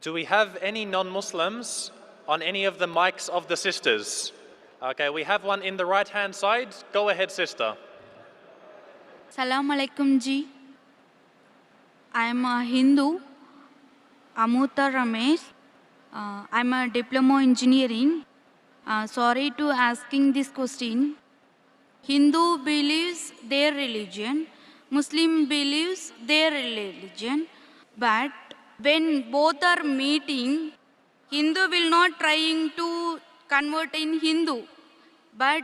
Do we have any non-Muslims on any of the mics of the sisters? Okay, we have one in the right-hand side. Go ahead, sister. Salam alaikum ji. I am a Hindu, Amuta Ramesh. I am a diploma engineering. Sorry to asking this question. Hindu believes their religion, Muslim believes their religion, but when both are meeting, Hindu will not trying to convert in Hindu, but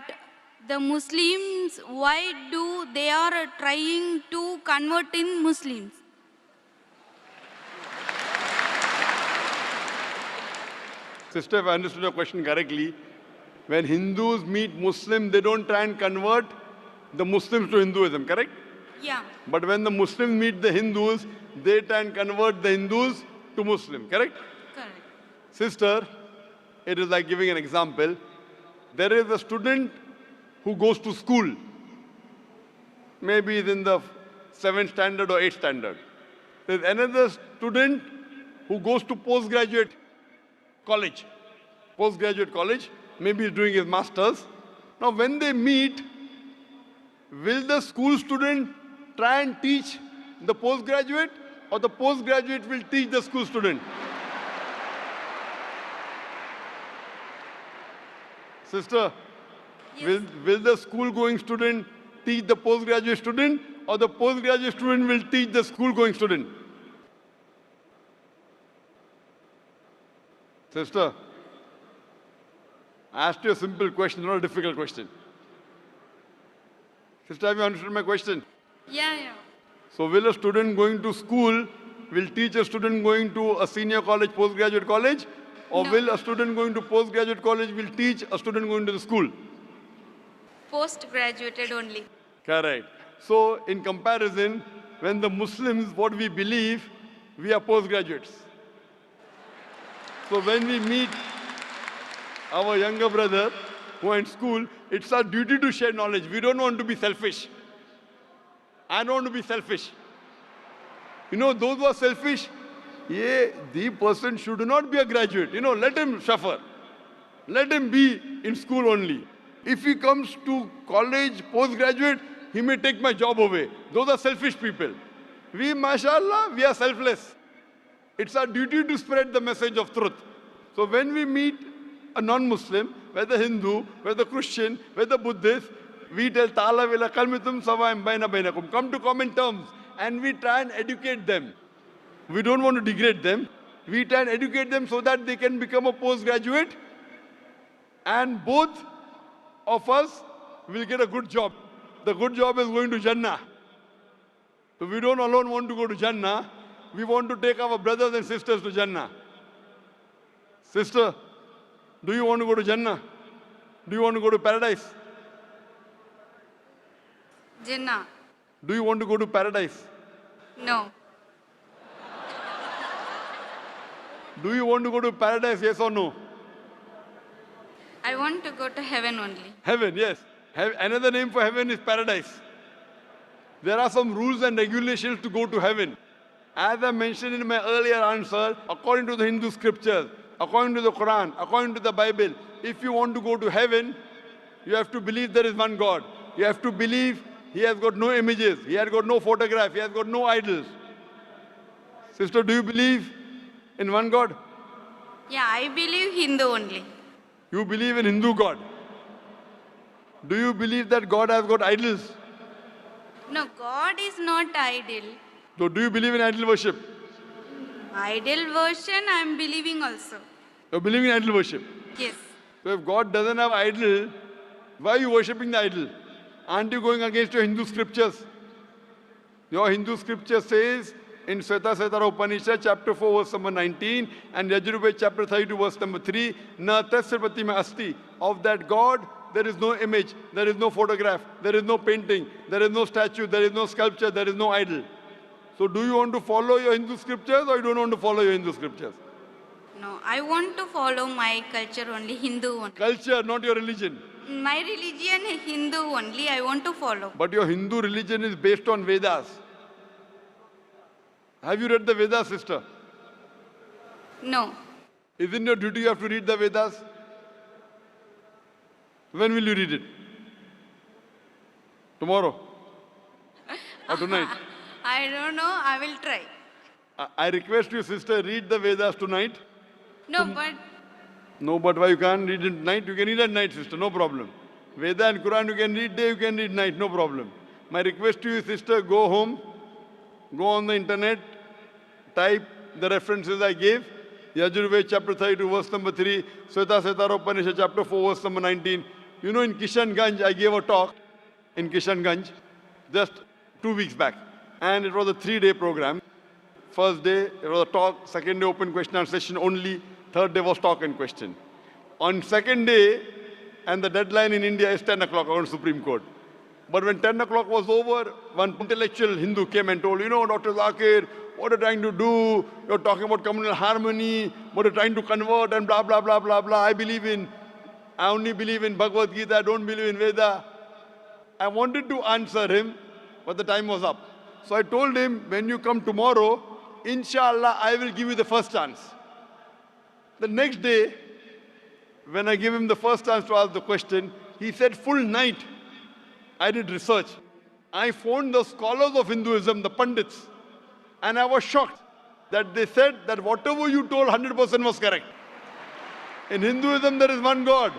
the Muslims, why do they are trying to convert in Muslims? Sister, if I understood your question correctly, when Hindus meet Muslims, they don't try and convert the Muslims to Hinduism, correct? Yeah. But when the Muslims meet the Hindus, they try and convert the Hindus to Muslim, correct? Correct. Sister, it is like giving an example. There is a student who goes to school. Maybe he's in the 7th standard or 8th standard. There's another student who goes to postgraduate college. Postgraduate college, maybe he's doing his master's. Now when they meet, will the school student try and teach the postgraduate, or the postgraduate will teach the school student? Sister, Yes. will the school-going student teach the postgraduate student, or the postgraduate student will teach the school-going student? Sister, I asked you a simple question, not a difficult question. Sister, have you understood my question? Yeah. So will a student going to school will teach a student going to a senior college, postgraduate college? Or No. will a student going to postgraduate college will teach a student going to the school? Post-graduated only. Correct. So in comparison, when the Muslims, what we believe, we are postgraduates. So when we meet our younger brother who are in school, it's our duty to share knowledge. We don't want to be selfish. I don't want to be selfish. You know, those who are selfish, the person should not be a graduate. You know, let him suffer. Let him be in school only. If he comes to college, postgraduate, he may take my job away. Those are selfish people. We, mashallah, we are selfless. It's our duty to spread the message of truth. So when we meet a non-Muslim, whether Hindu, whether Christian, whether Buddhist, we tell Ta'ala vila kalmitum sawa'im baina bainakum. Come to common terms, and we try and educate them. We don't want to degrade them. We try and educate them so that they can become a postgraduate, and both of us will get a good job. The good job is going to Jannah. So we don't alone want to go to Jannah. We want to take our brothers and sisters to Jannah. Sister, do you want to go to Jannah? Do you want to go to paradise? Jinnah. Do you want to go to paradise? No. Do you want to go to paradise, yes or no? I want to go to heaven only. Heaven, yes. Another name for heaven is paradise. There are some rules and regulations to go to heaven. As I mentioned in my earlier answer, according to the Hindu scriptures, according to the Quran, according to the Bible, if you want to go to heaven, you have to believe there is one God. You have to believe He has got no images, He has got no photograph, He has got no idols. Sister, do you believe in one God? Yeah, I believe Hindu only. You believe in Hindu God. Do you believe that God has got idols? No, God is not idol. So do you believe in idol worship? Idol version I am believing also. You believe in idol worship. Yes. So if God doesn't have idol, why are you worshipping the idol? Aren't you going against your Hindu scriptures? Your Hindu scripture says in Svetasvatara Upanishad, chapter 4, verse number 19, and Yajurveda, chapter 32, verse number 3, Na tasya pratima asti. Of that God, there is no image, there is no photograph, there is no painting, there is no statue, there is no sculpture, there is no idol. So do you want to follow your Hindu scriptures, or you don't want to follow your Hindu scriptures? No, I want to follow my culture only, Hindu only. Culture, not your religion. My religion is Hindu only, I want to follow. But your Hindu religion is based on Vedas. Have you read the Vedas, sister? No. Isn't your duty you have to read the Vedas? When will you read it? Tomorrow? Or tonight? I don't know. I will try. I request you, sister, read the Vedas tonight. No, but No, but why you can't read it at night? You can read at night, sister, no problem. Veda and Quran you can read day, you can read night, no problem. My request to you, sister, go home, go on the internet, type the references I gave. Yajurved chapter 32, verse number 3, Sweta Upanishad chapter 4, verse number 19. You know, in Kishanganj, I gave a talk in Kishanganj just 2 weeks back. And it was a 3-day program. First day, it was a talk. Second day, open question and session only. Third day was talk and question. On second day, and the deadline in India is 10 o'clock on Supreme Court. But when 10 o'clock was over, one intellectual Hindu came and told, you know, Dr. Zakir, what are you trying to do? You're talking about communal harmony, what are you trying to convert and blah, blah, blah, blah, blah. I only believe in Bhagavad Gita, I don't believe in Veda. I wanted to answer him, but the time was up. So I told him, when you come tomorrow, inshallah, I will give you the first chance. The next day, when I gave him the first chance to ask the question, he said, full night, I did research. I phoned the scholars of Hinduism, the Pandits, and I was shocked that they said that whatever you told 100% was correct. In Hinduism, there is one God.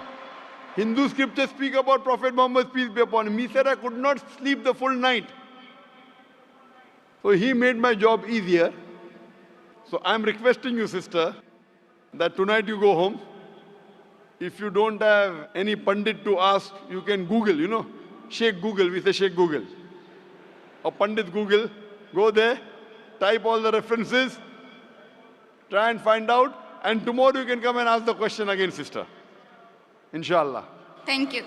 Hindu scriptures speak about Prophet Muhammad, peace be upon him. He said, I could not sleep the full night. So he made my job easier. So I'm requesting you, sister, that tonight you go home. If you don't have any Pandit to ask, you can Google, you know. Sheikh Google, we say Sheikh Google. Or Pandit Google, go there, type all the references, try and find out, and tomorrow you can come and ask the question again, sister. Inshallah. thank you.